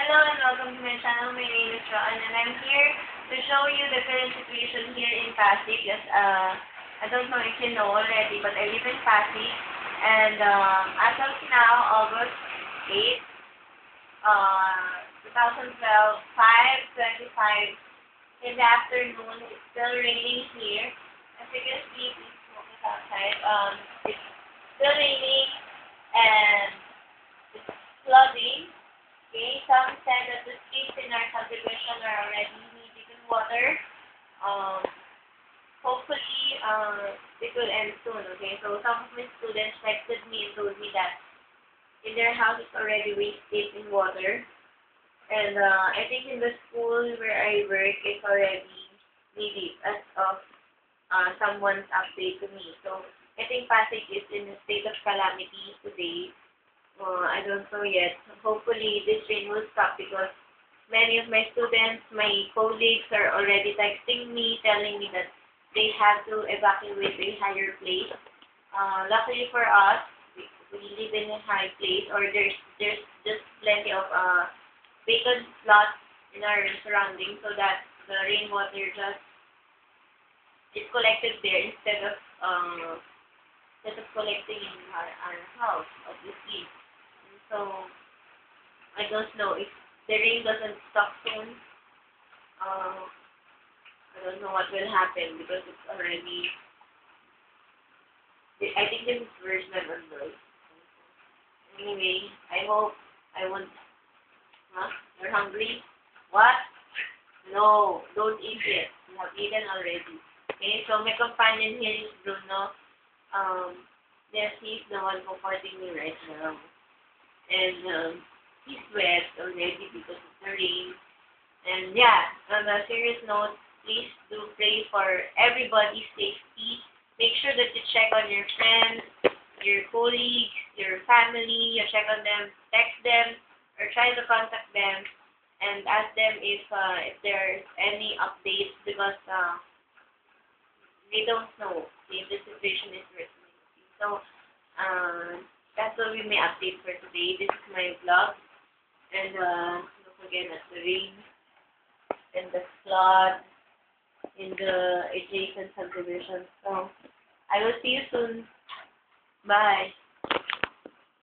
Hello and welcome to my channel. My name is Ron and I'm here to show you the current situation here in Pasig. Yes, I don't know if you know already, but I live in Pasig. And as of now, August 8, 2012, 5:25 in the afternoon, it's still raining here. As you can see, please focus outside. It's still raining and it's flooding. Okay, some said that the streets in our subdivision are already needed in water. Hopefully, it will end soon, okay? So some of my students texted me and told me that in their house it's already waist-deep in water. And I think in the school where I work, it's already knee-deep as of someone's update to me. So I think Pasig is in a state of calamity today. I don't know yet. Hopefully, this rain will stop because many of my students, my colleagues are already texting me, telling me that they have to evacuate a higher place. Luckily for us, we live in a high place, or there's just plenty of vacant slots in our surroundings, so that the rainwater just is collected there instead of collecting in our house, obviously. So, I don't know if the rain doesn't stop soon. I don't know what will happen because it's already. I think this is worse than Android. Anyway, I hope I won't. Huh? You're hungry? What? No, don't eat it. You have eaten already. Okay, so my companion here is Bruno. Yes, he's the one comforting me right now. And he's wet already because of the rain. And yeah, on a serious note, please do pray for everybody's safety. Make sure that you check on your friends, your colleagues, your family. You check on them, text them, or try to contact them and ask them if there's any updates because they don't know if the situation is worsening. So, that will be my update for today. This is my vlog. And look again at the rain and the flood in the adjacent subdivision. So, I will see you soon. Bye.